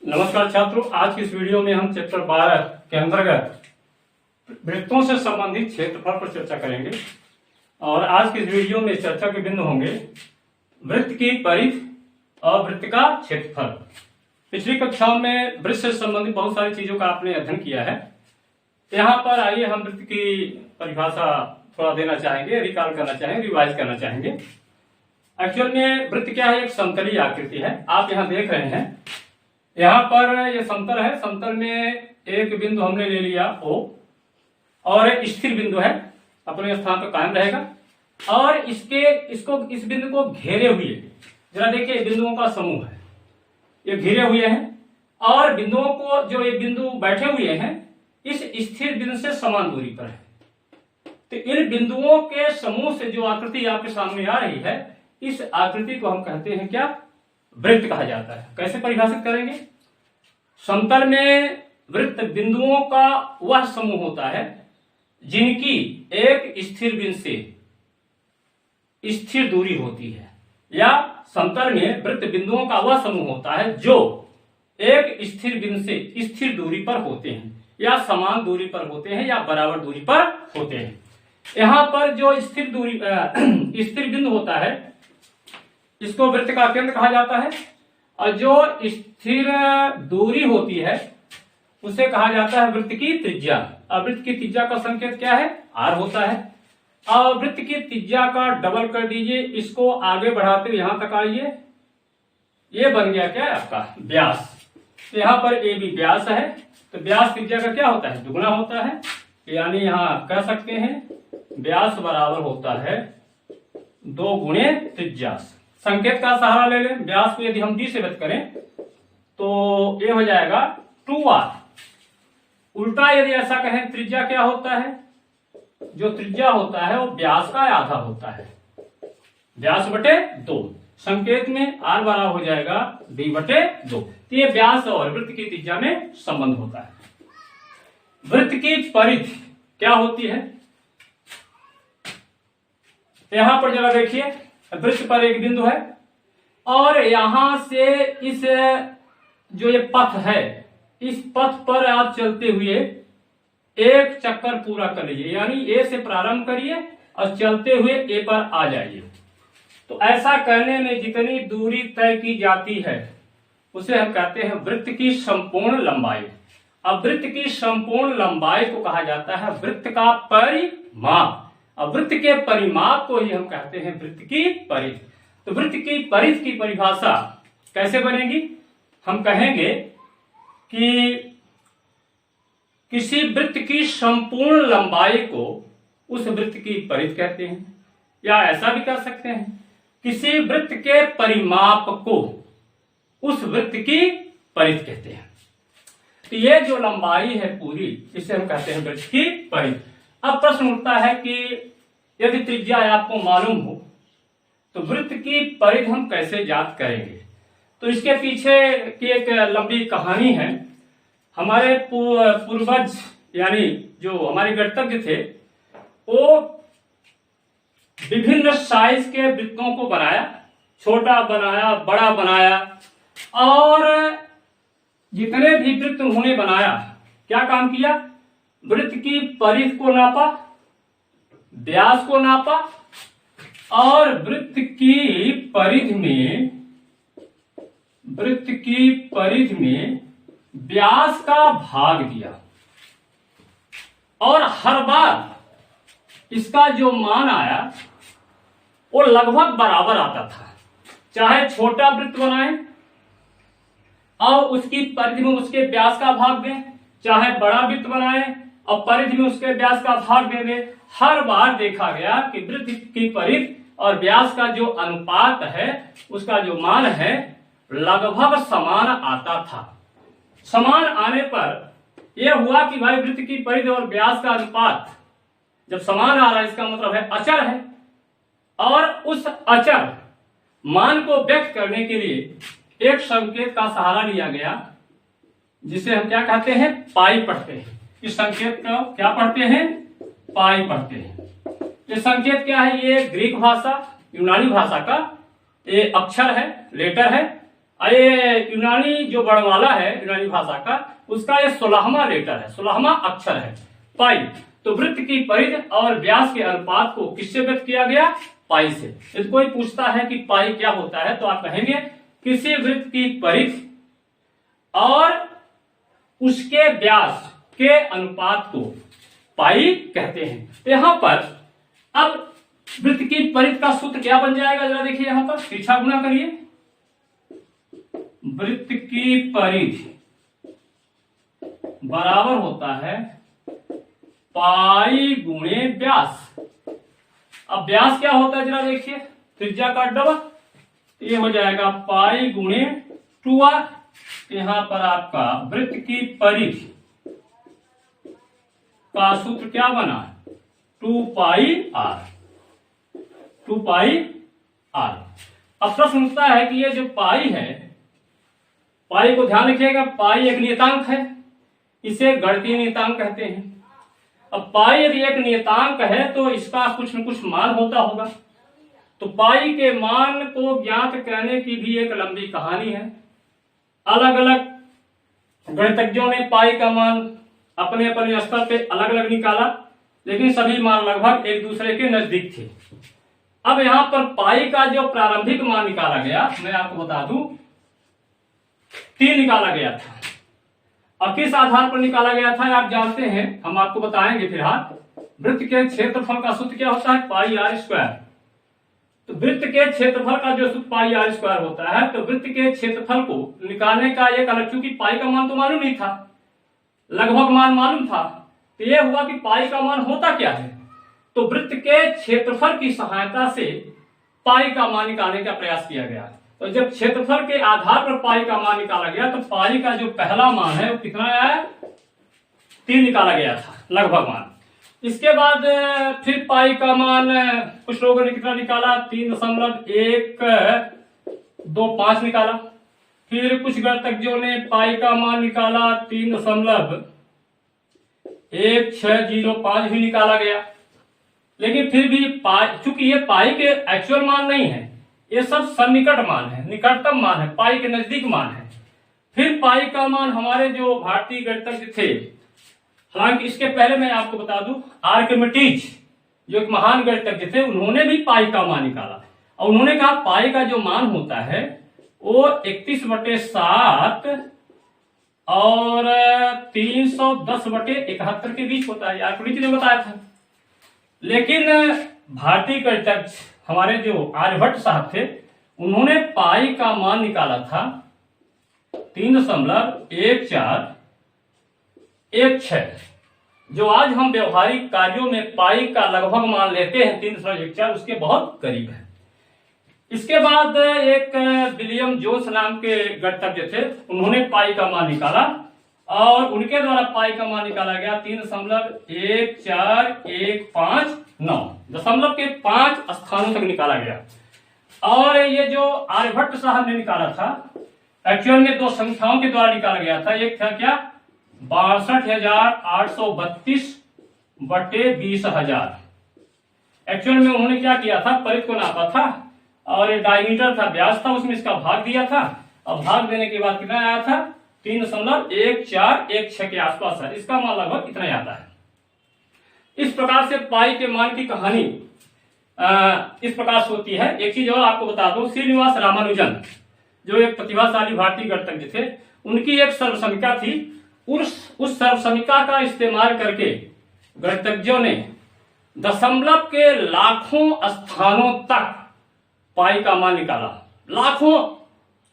नमस्कार छात्रों, आज की इस वीडियो में हम चैप्टर 12 के अंतर्गत वृत्तों से संबंधित क्षेत्रफल पर चर्चा करेंगे। और आज की इस वीडियो में चर्चा के बिंदु होंगे वृत्त की परिधि और वृत्त का क्षेत्रफल। पिछली कक्षाओं में वृत्त से संबंधित बहुत सारी चीजों का आपने अध्ययन किया है। यहाँ पर आइए हम वृत्त की परिभाषा थोड़ा देना चाहेंगे, रिकॉल करना चाहेंगे, रिवाइज करना चाहेंगे। एक्चुअल में वृत्त क्या है? एक समतलीय आकृति है। आप यहाँ देख रहे हैं, यहाँ पर ये समतल है। समतल में एक बिंदु हमने ले लिया O और एक स्थिर बिंदु है, अपने स्थान पर कायम रहेगा। और इस बिंदु को घेरे हुए, जरा देखिए, बिंदुओं का समूह है, ये घेरे हुए हैं। और बिंदुओं को, जो ये बिंदु बैठे हुए हैं, इस स्थिर बिंदु से समान दूरी पर है। तो इन बिंदुओं के समूह से जो आकृति आपके सामने आ रही है, इस आकृति को हम कहते हैं क्या? वृत्त कहा जाता है। कैसे परिभाषित करेंगे? समतल में वृत्त बिंदुओं का वह समूह होता है जिनकी एक स्थिर बिंदु से स्थिर दूरी होती है, या समतल में वृत्त बिंदुओं का वह समूह होता है जो एक स्थिर बिंदु से स्थिर दूरी पर होते हैं, या समान दूरी पर होते हैं, या बराबर दूरी पर होते हैं। यहां पर जो स्थिर बिंदु होता है, इसको वृत्त का केंद्र कहा जाता है। और जो स्थिर दूरी होती है, उसे कहा जाता है वृत्त की त्रिज्या। और वृत्त की त्रिज्या का संकेत क्या है? R होता है। और वृत्त की त्रिज्या का डबल कर दीजिए, इसको आगे बढ़ाते हुए यहां तक आइए, ये बन गया क्या? आपका व्यास। तो यहां पर ए भी व्यास है, तो व्यास त्रिज्या का क्या होता है? दुगुना होता है। यानी यहां कह सकते हैं व्यास बराबर होता है 2 गुणे त्रिज्या। संकेत का सहारा ले लें। व्यास को यदि हम d से व्यक्त करें तो ये हो जाएगा 2r। उल्टा यदि ऐसा कहें, त्रिज्या क्या होता है? जो त्रिज्या होता है वो व्यास का आधा होता है, व्यास बटे 2। संकेत में r बराबर हो जाएगा d बटे 2। तो ये व्यास और वृत्त की त्रिज्या में संबंध होता है। वृत्त की परिधि क्या होती है? यहां पर जरा देखिए, वृत्त पर एक बिंदु है और यहां से इस जो ये पथ है, इस पथ पर आप चलते हुए एक चक्कर पूरा कर लीजिए। यानी ए से प्रारंभ करिए और चलते हुए ए पर आ जाइए। तो ऐसा करने में जितनी दूरी तय की जाती है उसे हम कहते हैं वृत्त की संपूर्ण लंबाई। अब वृत्त की संपूर्ण लंबाई को कहा जाता है वृत्त का परिमाप। अब वृत्त के परिमाप को ही हम कहते हैं वृत्त की परिधि। तो वृत्त की परिधि की परिभाषा कैसे बनेगी? हम कहेंगे कि किसी वृत्त की संपूर्ण लंबाई को उस वृत्त की परिधि कहते हैं, या ऐसा भी कर सकते हैं किसी वृत्त के परिमाप को उस वृत्त की परिधि कहते हैं। तो ये जो लंबाई है पूरी, इसे हम कहते हैं वृत्त की परिधि। अब प्रश्न उठता है कि यदि त्रिज्या आपको मालूम हो तो वृत्त की परिधि हम कैसे ज्ञात करेंगे? तो इसके पीछे की एक लंबी कहानी है। हमारे पूर्वज, यानी जो हमारे गणतज्ञ थे, वो विभिन्न साइज के वृत्तों को बनाया, छोटा बनाया, बड़ा बनाया, और जितने भी वृत्त उन्होंने बनाया, क्या काम किया? वृत्त की परिधि को नापा, व्यास को नापा, और वृत्त की परिधि में व्यास का भाग दिया। और हर बार इसका जो मान आया वो लगभग बराबर आता था। चाहे छोटा वृत्त बनाए और उसकी परिधि में उसके व्यास का भाग दें, चाहे बड़ा वृत्त बनाए और परिधि में उसके व्यास का भाग दे दे, हर बार देखा गया कि वृत्त की परिधि और व्यास का जो अनुपात है, उसका जो मान है, लगभग समान आता था। समान आने पर यह हुआ कि भाई वृत्त की परिधि और व्यास का अनुपात जब समान आ रहा है, इसका मतलब है अचर है। और उस अचर मान को व्यक्त करने के लिए एक संकेत का सहारा लिया गया, जिसे हम क्या कहते हैं? पाई पढ़ते हैं। इस संकेत को क्या पढ़ते हैं? पाई पढ़ते हैं। ये संकेत क्या है? ये ग्रीक भाषा, यूनानी भाषा का ये अक्षर है, लेटर है। ये यूनानी जो वर्णमाला है यूनानी भाषा का, उसका ये 16वां लेटर है, 16वां अक्षर है पाई। तो वृत्त की परिधि और व्यास के अनुपात को किससे व्यक्त किया गया? पाई से। यदि कोई पूछता है कि पाई क्या होता है तो आप कहेंगे किसी वृत्त की परिधि और उसके व्यास के अनुपात को पाई कहते हैं। तो यहां पर अब वृत्त की परिधि का सूत्र क्या बन जाएगा, जरा देखिए यहां पर पीछा गुना करिए। वृत्त की परिधि बराबर होता है पाई गुणे व्यास। अब व्यास क्या होता है जरा देखिए, त्रिज्या का डबल, ये हो जाएगा पाई गुणे 2r। यहां पर आपका वृत्त की परिधि का सूत्र क्या बना? 2 पाई r। 2 पाई r। अब प्रश्न उठता है कि ये जो पाई है, पाई को ध्यान रखिएगा, पाई एक नियतांक है, इसे गणितीय नियतांक कहते हैं। अब पाई यदि एक नियतांक है तो इसका कुछ न कुछ मान होता होगा। तो पाई के मान को ज्ञात करने की भी एक लंबी कहानी है। अलग अलग गणितज्ञों ने पाई का मान अपने अपने स्तर पे अलग अलग निकाला, लेकिन सभी मान लगभग एक दूसरे के नजदीक थे। अब यहां पर पाई का जो प्रारंभिक मान निकाला गया, मैं आपको बता दूं, 3 निकाला गया था। और किस आधार पर निकाला गया था आप जानते हैं, हम आपको बताएंगे फिलहाल। वृत्त के क्षेत्रफल का सूत्र क्या होता है? पाई r स्क्वायर। तो वृत्त के क्षेत्रफल का जो सूत्र पाई r स्क्वायर होता है, तो वृत्त के क्षेत्रफल को निकालने का एक अलग, चूंकि पाई का मान तो मालूम नहीं था, लगभग मान मालूम था, तो यह हुआ कि पाई का मान होता क्या है। तो वृत्त के क्षेत्रफल की सहायता से पाई का मान निकालने का प्रयास किया गया। तो जब क्षेत्रफल के आधार पर पाई का मान निकाला गया तो पाई का जो पहला मान है वो कितना आया? 3 निकाला गया था, लगभग मान। इसके बाद फिर पाई का मान कुछ लोगों ने कितना निकाला? 3.125 निकाला। फिर कुछ गणितज्ञों ने पाई का मान निकाला 3.1605 भी निकाला गया। लेकिन फिर भी पाई, चूंकि ये पाई के एक्चुअल मान नहीं है, ये सब सन्निकट मान है, निकटतम मान है, पाई के नजदीक मान है। फिर पाई का मान हमारे जो भारतीय गणितज्ञ थे, हालांकि इसके पहले मैं आपको बता दूं, आर्किमिडीज जो एक महान गणितज्ञ थे, उन्होंने भी पाई का मान निकाला और उन्होंने कहा पाई का जो मान होता है वो 31/7 और 310/71 के बीच होता है। आर्किमिडीज ने बताया था। लेकिन भारतीय गणितज्ञ हमारे जो आर्यभट्ट साहब थे, उन्होंने पाई का मान निकाला था 3.1416। जो आज हम व्यवहारिक कार्यों में पाई का लगभग मान लेते हैं 3.14, उसके बहुत करीब है। इसके बाद एक विलियम जोन्स नाम के गणितज्ञ थे, उन्होंने पाई का मान निकाला और उनके द्वारा पाई का मान निकाला गया 3.14159, दशमलव के 5 स्थानों तक निकाला गया। और ये जो आर्यभट्ट साहब ने निकाला था, एक्चुअल में 2 संख्याओं के द्वारा निकाला गया था। एक था क्या? 62,832/20,000। एक्चुअल में उन्होंने क्या किया था, परिधि को नापा था और ये डायमीटर था, व्यास था, उसमें इसका भाग दिया था और भाग देने के बाद कितना आया था? 3.1416 के आसपास है। इसका मान लगभग इतना आता है। इस प्रकार से पाई के मान की कहानी इस प्रकार से होती है। एक चीज और आपको बता दूं, श्रीनिवास रामानुजन जो एक प्रतिभाशाली भारतीय गणितज्ञ थे, उनकी एक सर्वसमीका थी। उस सर्वसमीका का इस्तेमाल करके गणितज्ञों ने दशमलव के लाखों स्थानों तक पाई का मान निकाला, लाखों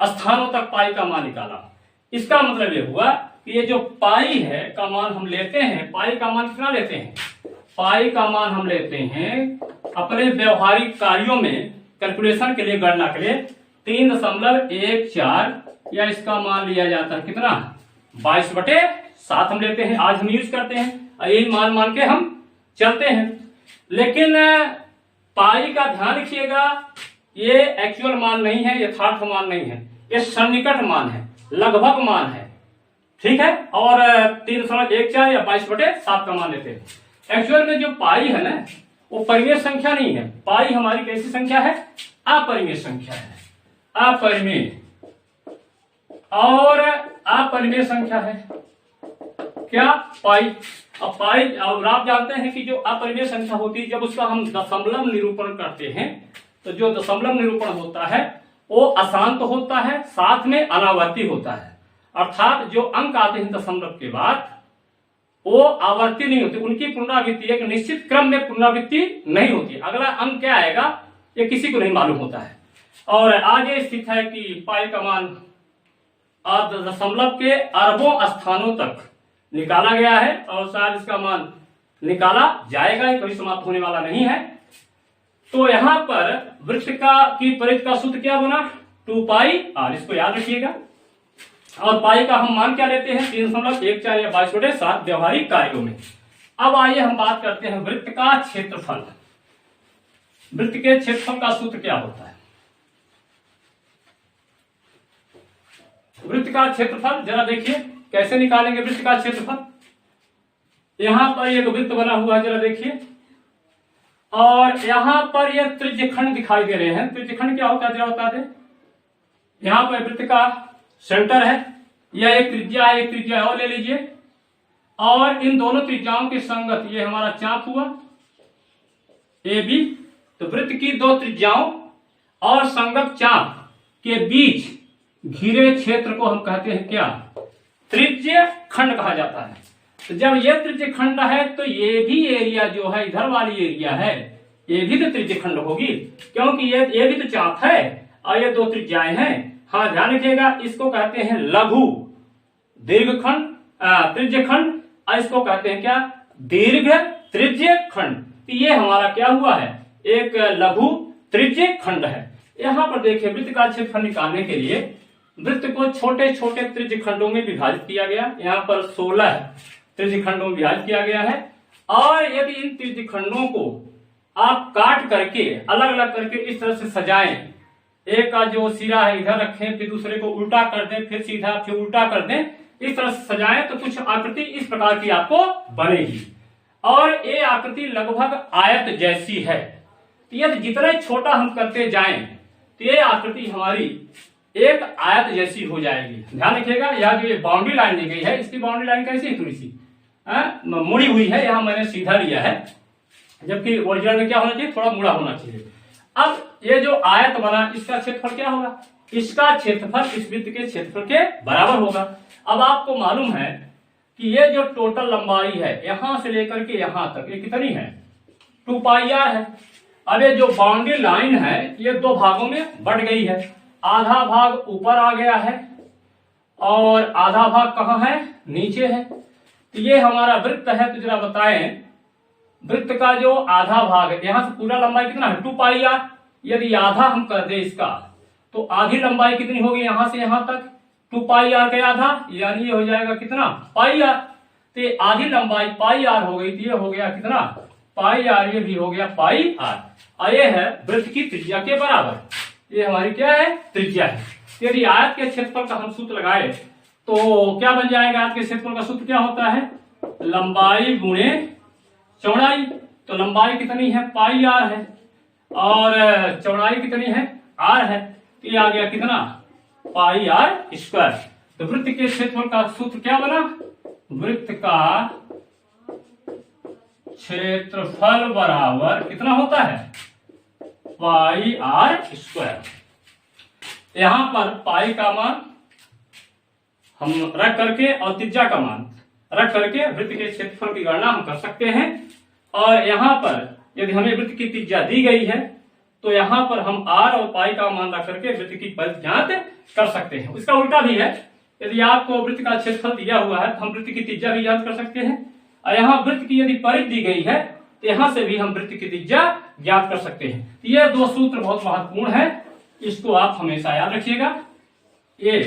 स्थानों तक पाई का मान निकाला। इसका मतलब ये हुआ कि ये जो पाई है का मान हम लेते हैं, पाई का मान कितना लेते हैं? पाई का मान हम लेते हैं अपने व्यवहारिक कार्यों में कैलकुलेशन के लिए, गणना के लिए 3.14 या इसका मान लिया जाता है कितना? 22/7 हम लेते हैं। आज हम यूज करते हैं और यही मान के हम चलते हैं। लेकिन पाई का ध्यान रखिएगा, ये एक्चुअल मान नहीं है, यथार्थ मान नहीं है, ये सन्निकट मान है, लगभग मान है, ठीक है। और 3.14 या 22/7 का मान लेते हैं। एक्चुअल में जो पाई है ना, वो परिमेय संख्या नहीं है। पाई हमारी कैसी संख्या है? अपरिमेय संख्या है। अपरिमेय और अपरिमेय संख्या है क्या, पाई। अब पाई, और आप जानते हैं कि जो अपरिमेय संख्या होती है जब उसका हम दशमलव निरूपण करते हैं तो जो दशमलव निरूपण होता है वो अशांत होता है, साथ में अनावर्ती होता है। अर्थात जो अंक आते हैं दशमलव के बाद वो आवर्ती नहीं होती, उनकी पुनरावृत्ति एक निश्चित क्रम में पुनरावृत्ति नहीं होती। अगला अंक क्या आएगा ये किसी को नहीं मालूम होता है। और आगे स्थित है कि पाई का मान दशमलव के अरबों स्थानों तक निकाला गया है और शायद इसका मान निकाला जाएगा, कभी समाप्त होने वाला नहीं है। तो यहाँ पर वृत्त की परिधि का सूत्र क्या बना, 2 पाई r, इसको याद रखिएगा। और पाई का हम मान क्या लेते हैं 3.14 या 22/7 व्यवहारिक कार्यों में। अब आइए हम बात करते हैं वृत्त का क्षेत्रफल। वृत्त के क्षेत्रफल का सूत्र क्या होता है। वृत्त का क्षेत्रफल जरा देखिए कैसे निकालेंगे वृत्त का क्षेत्रफल। यहां पर एक वृत्त बना हुआ है, जरा देखिए, और यहां पर ये त्रिज्यखंड दिखाई दे रहे हैं। त्रिज्यखंड क्या होता है जरा बता दें। यहां पर वृत्त का सेंटर है, यह एक त्रिज्या है, एक त्रिज्या और ले लीजिए, और इन दोनों त्रिज्याओं के संगत ये हमारा चाप हुआ AB। तो वृत्त की दो त्रिज्याओं और संगत चाप के बीच घिरे क्षेत्र को हम कहते हैं क्या, त्रिज्य खंड कहा जाता है। तो जब यह त्रिज्य खंड है तो ये भी एरिया जो है इधर वाली एरिया है ये भी तो त्रिज्य खंड होगी, क्योंकि ये भी तो चाप है और ये दो त्रिज्याएं हैं। हाँ ध्यान रखिएगा, इसको कहते हैं लघु दीर्घखंड त्रिज्य खंड, और इसको कहते हैं क्या, दीर्घ त्रिज्य खंड। तो ये हमारा क्या हुआ है, एक लघु त्रिज्य खंड है। यहाँ पर देखिए वृत्त का क्षेत्रफल निकालने के लिए वृत्त को छोटे छोटे त्रिज्य खंडों में विभाजित किया गया। यहाँ पर 16 त्रिज्य खंडों में विभाजित किया गया है। और यदि इन त्रिज्य खंडों को आप काट करके अलग अलग करके इस तरह से सजाएं, एक का जो सिरा है इधर रखें, फिर दूसरे को उल्टा कर दें, फिर सीधा, फिर उल्टा कर दें, इस तरह से सजाएं तो कुछ आकृति इस प्रकार की आपको बनेगी। और ये आकृति लगभग आयत जैसी है। तो यदि जितना छोटा हम करते जाएं तो ये आकृति हमारी एक आयत जैसी हो जाएगी। ध्यान रखिएगा, यह जो ये बाउंड्री लाइन दी गई है इसकी बाउंड्री लाइन कैसी है, थोड़ी सी मुड़ी हुई है। यहाँ मैंने सीधा लिया है, जबकि ओरिजिनल में क्या होना चाहिए, थोड़ा मुड़ा होना चाहिए। अब ये जो आयत बना इसका क्षेत्रफल क्या होगा, इसका क्षेत्रफल इस वृत्त के क्षेत्रफल के बराबर होगा। अब आपको मालूम है कि ये जो टोटल लंबाई है यहां से लेकर के यहां तक ये कितनी है, 2 पाई r है। अब ये जो बाउंड्री लाइन है ये दो भागों में बढ़ गई है, आधा भाग ऊपर आ गया है और आधा भाग कहाँ है, नीचे है। तो ये हमारा वृत्त है। तो जरा बताएं वृत्त का जो आधा भाग है, यहां से पूरा लंबाई कितना है 2 पाई r। यदि आधा हम कर दे इसका तो आधी लंबाई कितनी होगी, यहां से यहां तक 2 पाई r का आधा, यानी ये हो जाएगा कितना, पाई r। तो आधी लंबाई पाई r हो गई, तो ये हो गया कितना, पाई r, ये भी हो गया पाई r। और ये है वृत्त की त्रिज्या के बराबर, ये हमारी क्या है, त्रिज्या है। यदि आयत के क्षेत्रफल का हम सूत्र लगाए तो क्या बन जाएगा, आयत के क्षेत्रफल का सूत्र क्या होता है, लंबाई गुणे चौड़ाई। तो लंबाई कितनी है, पाई r है, और चौड़ाई कितनी है, r है। तो ये आ गया कितना, पाई r स्क्वायर। तो वृत्त के क्षेत्रफल का सूत्र क्या बना, वृत्त का क्षेत्रफल बराबर कितना होता है, पाई r स्क्वायर। यहां पर पाई का मान हम रख करके और त्रिज्या का मान रख करके वृत्त के क्षेत्रफल की गणना हम कर सकते हैं। और यहां पर यदि हमें वृत्त की त्रिज्या दी गई है तो यहां पर हम r और पाई का मान रख करके वृत्त की परिधि ज्ञात कर सकते हैं। इसका उल्टा भी है, यदि आपको वृत्त का क्षेत्रफल दिया हुआ है तो हम वृत्त की त्रिज्या भी ज्ञात कर सकते हैं। और यहाँ वृत्त की यदि परिधि दी गई है तो यहां से भी हम वृत्त की त्रिज्या ज्ञात कर सकते हैं। तो ये दो सूत्र बहुत महत्वपूर्ण है, इसको आप हमेशा याद रखिएगा। ये